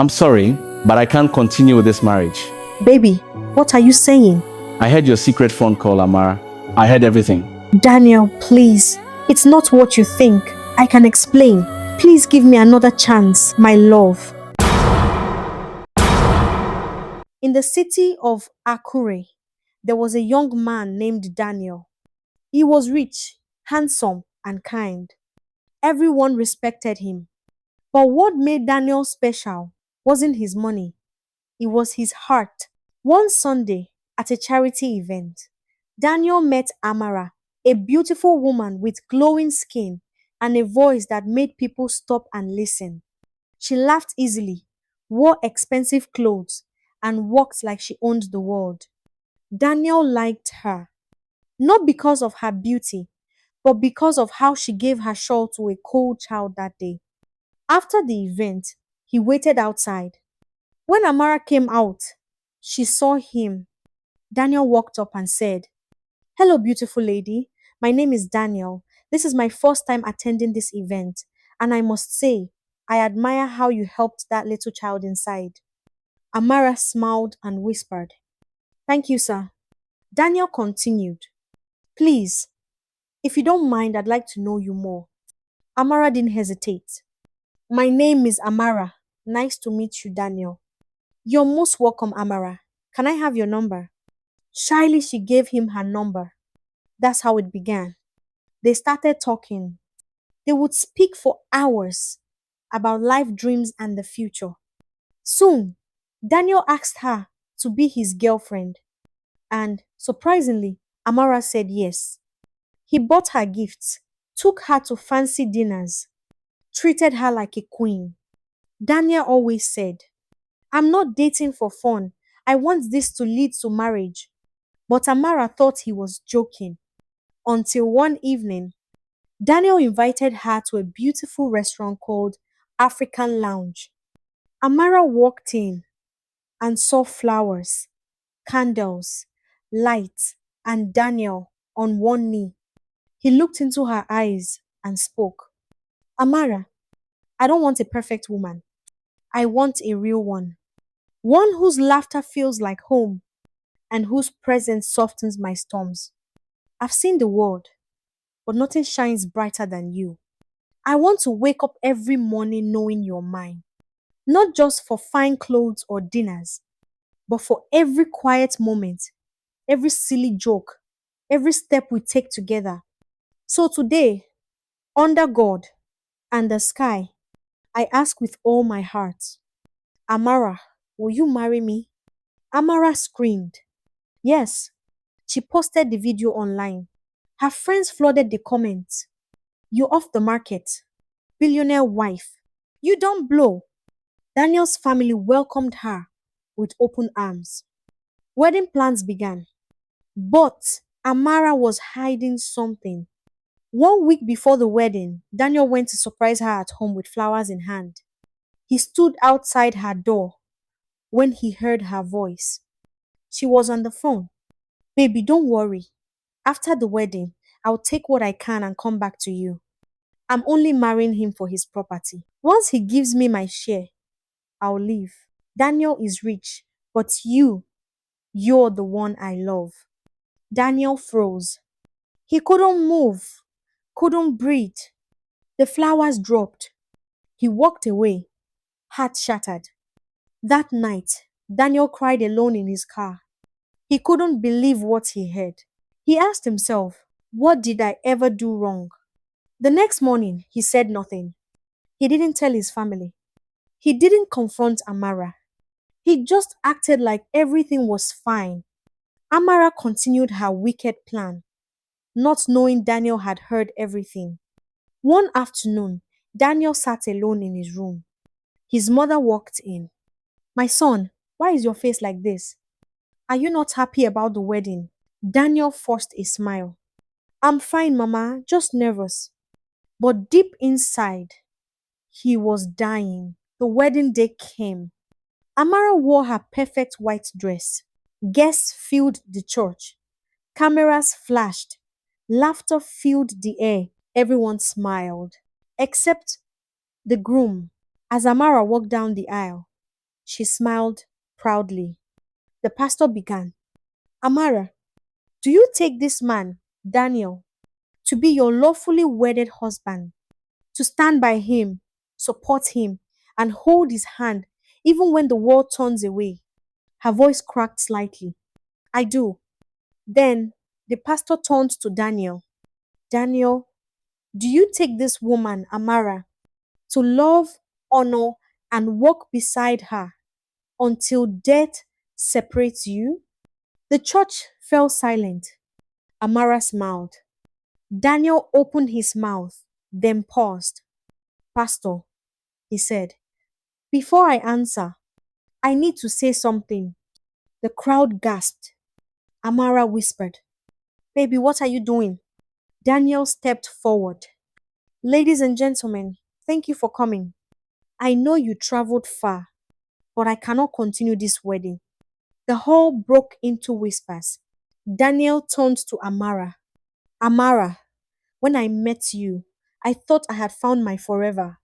I'm sorry, but I can't continue with this marriage. Baby, what are you saying? I heard your secret phone call, Amara. I heard everything. Daniel, please. It's not what you think. I can explain. Please give me another chance, my love. In the city of Akure, there was a young man named Daniel. He was rich, handsome, and kind. Everyone respected him. But what made Daniel special wasn't his money, it was his heart. One Sunday, at a charity event, Daniel met Amara, a beautiful woman with glowing skin and a voice that made people stop and listen. She laughed easily, wore expensive clothes, and walked like she owned the world. Daniel liked her, not because of her beauty, but because of how she gave her shawl to a cold child that day. After the event, he waited outside. When Amara came out, she saw him. Daniel walked up and said, "Hello, beautiful lady. My name is Daniel. This is my first time attending this event, and I must say, I admire how you helped that little child inside." Amara smiled and whispered, "Thank you, sir." Daniel continued, "Please, if you don't mind, I'd like to know you more." Amara didn't hesitate. "My name is Amara. Nice to meet you, Daniel." "You're most welcome, Amara. Can I have your number?" Shyly, she gave him her number. That's how it began. They started talking. They would speak for hours about life dreams and the future. Soon, Daniel asked her to be his girlfriend, and surprisingly, Amara said yes. He bought her gifts, took her to fancy dinners, treated her like a queen. Daniel always said, "I'm not dating for fun. I want this to lead to marriage." But Amara thought he was joking. Until one evening, Daniel invited her to a beautiful restaurant called African Lounge. Amara walked in and saw flowers, candles, lights, and Daniel on one knee. He looked into her eyes and spoke. "Amara, I don't want a perfect woman. I want a real one. One whose laughter feels like home and whose presence softens my storms. I've seen the world, but nothing shines brighter than you. I want to wake up every morning knowing you're mine, not just for fine clothes or dinners, but for every quiet moment, every silly joke, every step we take together. So today, under God and the sky, I ask with all my heart, Amara, will you marry me?" Amara screamed. Yes. She posted the video online. Her friends flooded the comments. "You off the market. Billionaire wife. You don't blow." Daniel's family welcomed her with open arms. Wedding plans began. But Amara was hiding something. 1 week before the wedding, Daniel went to surprise her at home with flowers in hand. He stood outside her door when he heard her voice. She was on the phone. "Baby, don't worry. After the wedding, I'll take what I can and come back to you. I'm only marrying him for his property. Once he gives me my share, I'll leave. Daniel is rich, but you're the one I love." Daniel froze. He couldn't move, couldn't breathe. The flowers dropped. He walked away, heart shattered. That night, Daniel cried alone in his car. He couldn't believe what he heard. He asked himself, what did I ever do wrong? The next morning, he said nothing. He didn't tell his family. He didn't confront Amara. He just acted like everything was fine. Amara continued her wicked plan, not knowing Daniel had heard everything. One afternoon, Daniel sat alone in his room. His mother walked in. "My son, why is your face like this? Are you not happy about the wedding?" Daniel forced a smile. "I'm fine, Mama, just nervous." But deep inside, he was dying. The wedding day came. Amara wore her perfect white dress. Guests filled the church. Cameras flashed. Laughter filled the air. Everyone smiled, except the groom. As Amara walked down the aisle, She smiled proudly. The pastor began, Amara, do you take this man, Daniel, to be your lawfully wedded husband, to stand by him, support him, and hold his hand even when the world turns away? Her voice cracked slightly. I do. Then the pastor turned to Daniel. Daniel, do you take this woman, Amara, to love, honor, and walk beside her until death separates you? The church fell silent. Amara smiled. Daniel opened his mouth, then paused. Pastor, he said, before I answer, I need to say something. The crowd gasped. Amara whispered, Baby, what are you doing? Daniel stepped forward. Ladies and gentlemen, thank you for coming. I know you traveled far, but I cannot continue this wedding. The hall broke into whispers. Daniel turned to Amara. Amara, when I met you, I thought I had found my forever,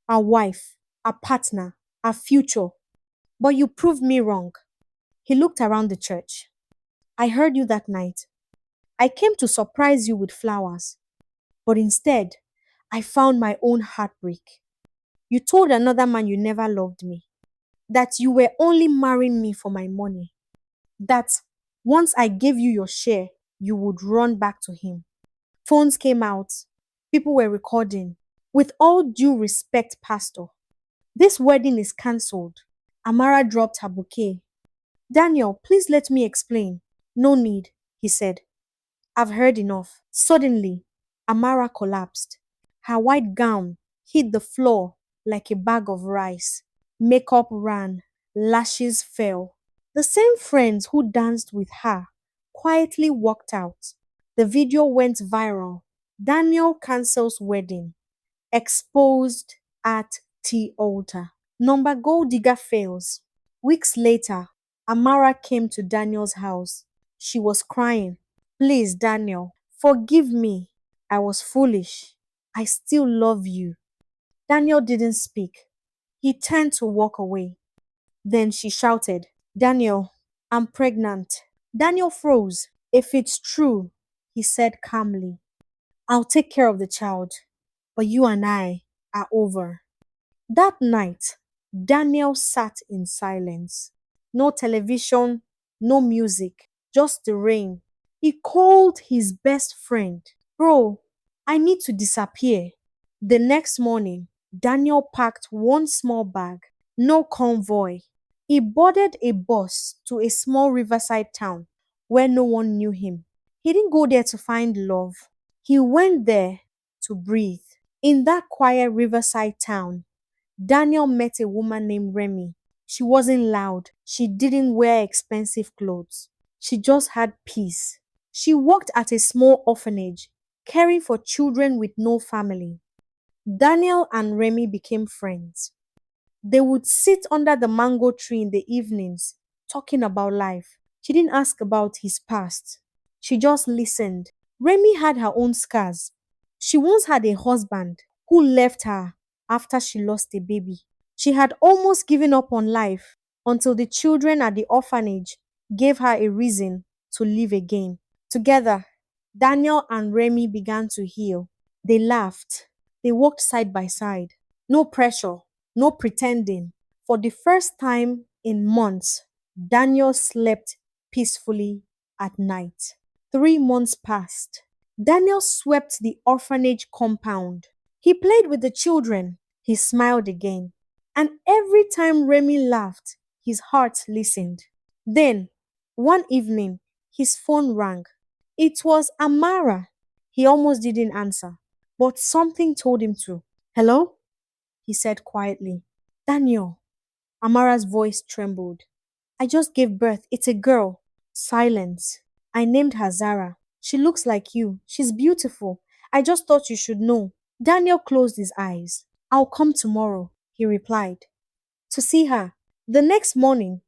our wife, our partner, our future. But you proved me wrong. He looked around the church. I heard you that night. I came to surprise you with flowers, but instead, I found my own heartbreak. You told another man you never loved me, that you were only marrying me for my money, that once I gave you your share, you would run back to him. Phones came out, people were recording. With all due respect, Pastor, this wedding is cancelled. Amara dropped her bouquet. Daniel, please let me explain. No need, he said. I've heard enough. Suddenly, Amara collapsed. Her white gown hit the floor like a bag of rice. Makeup ran, lashes fell. The same friends who danced with her quietly walked out. The video went viral. Daniel cancels wedding. Exposed at tea altar. Number gold digger fails. Weeks later, Amara came to Daniel's house. She was crying. Please, Daniel, forgive me. I was foolish. I still love you. Daniel didn't speak. He turned to walk away. Then she shouted, Daniel, I'm pregnant. Daniel froze. If it's true, he said calmly, I'll take care of the child, but you and I are over. That night, Daniel sat in silence. No television, no music, just the rain. He called his best friend. Bro, I need to disappear. The next morning, Daniel packed one small bag, no convoy. He boarded a bus to a small riverside town where no one knew him. He didn't go there to find love. He went there to breathe. In that quiet riverside town, Daniel met a woman named Remy. She wasn't loud. She didn't wear expensive clothes. She just had peace. She worked at a small orphanage, caring for children with no family. Daniel and Remy became friends. They would sit under the mango tree in the evenings, talking about life. She didn't ask about his past. She just listened. Remy had her own scars. She once had a husband who left her after she lost a baby. She had almost given up on life until the children at the orphanage gave her a reason to live again. Together, Daniel and Remy began to heal. They laughed. They walked side by side. No pressure, no pretending. For the first time in months, Daniel slept peacefully at night. 3 months passed. Daniel swept the orphanage compound. He played with the children. He smiled again. And every time Remy laughed, his heart listened. Then, one evening, his phone rang. It was Amara. He almost didn't answer, but something told him to. Hello? He said quietly. Daniel. Amara's voice trembled. I just gave birth. It's a girl. Silence. I named her Zara. She looks like you. She's beautiful. I just thought you should know. Daniel closed his eyes. I'll come tomorrow, he replied. To see her. The next morning,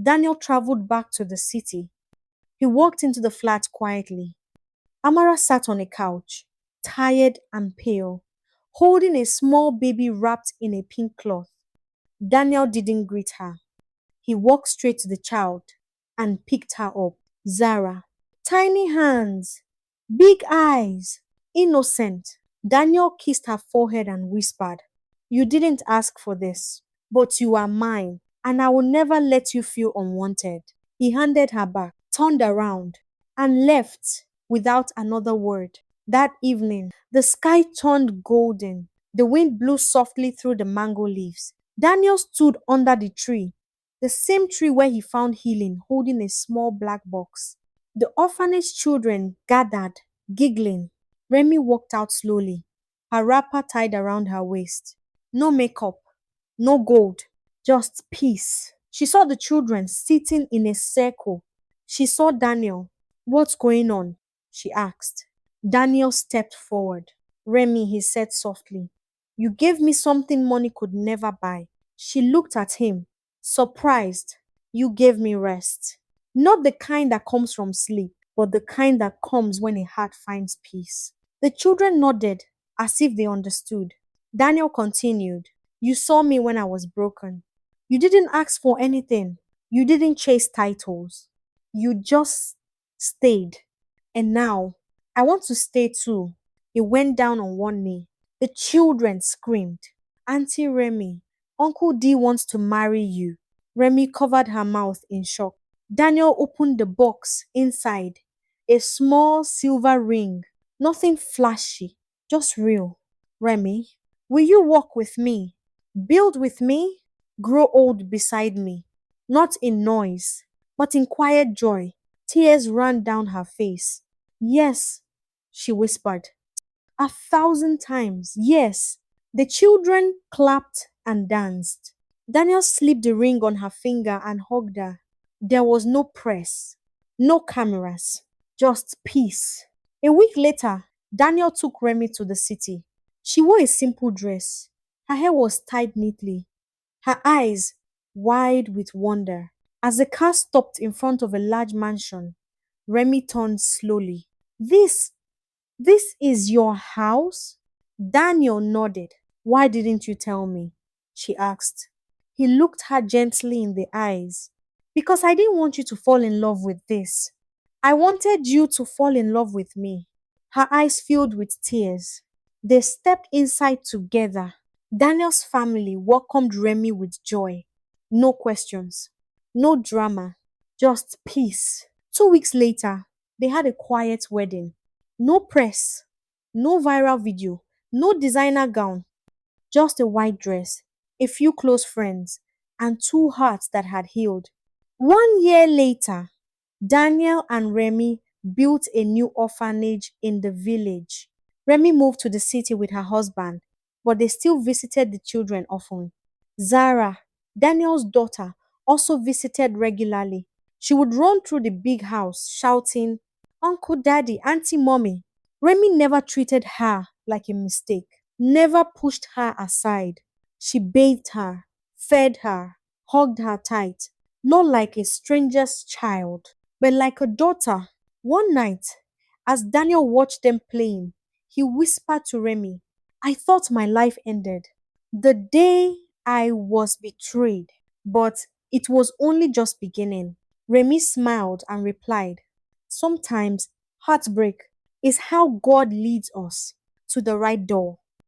Daniel traveled back to the city. He walked into the flat quietly. Amara sat on a couch, tired and pale, holding a small baby wrapped in a pink cloth. Daniel didn't greet her. He walked straight to the child and picked her up. Zara. Tiny hands, big eyes, innocent. Daniel kissed her forehead and whispered, "You didn't ask for this, but you are mine, and I will never let you feel unwanted." He handed her back, turned around, and left without another word. That evening, the sky turned golden. The wind blew softly through the mango leaves. Daniel stood under the tree, the same tree where he found healing, holding a small black box. The orphanage children gathered, giggling. Remy walked out slowly, her wrapper tied around her waist. No makeup, no gold, just peace. She saw the children sitting in a circle. She saw Daniel. "What's going on?" she asked. Daniel stepped forward. "Remy," he said softly, "you gave me something money could never buy." She looked at him, surprised. "You gave me rest. Not the kind that comes from sleep, but the kind that comes when a heart finds peace." The children nodded as if they understood. Daniel continued, "You saw me when I was broken. You didn't ask for anything. You didn't chase titles. You just stayed. And now, I want to stay too." He went down on one knee. The children screamed, "Auntie Remy, Uncle D wants to marry you." Remy covered her mouth in shock. Daniel opened the box inside. A small silver ring. Nothing flashy, just real. "Remy, will you walk with me? Build with me? Grow old beside me?" Not in noise, but in quiet joy. Tears ran down her face. "Yes," she whispered. 1,000 times, yes. The children clapped and danced. Daniel slipped the ring on her finger and hugged her. There was no press, no cameras, just peace. A week later, Daniel took Remy to the city. She wore a simple dress. Her hair was tied neatly, her eyes wide with wonder. As the car stopped in front of a large mansion, Remy turned slowly. This is your house?" Daniel nodded. "Why didn't you tell me?" she asked. He looked her gently in the eyes. "Because I didn't want you to fall in love with this. I wanted you to fall in love with me." Her eyes filled with tears. They stepped inside together. Daniel's family welcomed Remy with joy. No questions, no drama, just peace. 2 weeks later, they had a quiet wedding. No press, no viral video, no designer gown, just a white dress, a few close friends, and two hearts that had healed. 1 year later, Daniel and Remy built a new orphanage in the village. Remy moved to the city with her husband, but they still visited the children often. Zara, Daniel's daughter, also visited regularly. She would run through the big house shouting, "Uncle, Daddy, Auntie, Mommy." Remy never treated her like a mistake, never pushed her aside. She bathed her, fed her, hugged her tight, not like a stranger's child, but like a daughter. One night, as Daniel watched them playing, he whispered to Remy, "I thought my life ended the day I was betrayed, but it was only just beginning." Remy smiled and replied, "Sometimes heartbreak is how God leads us to the right door."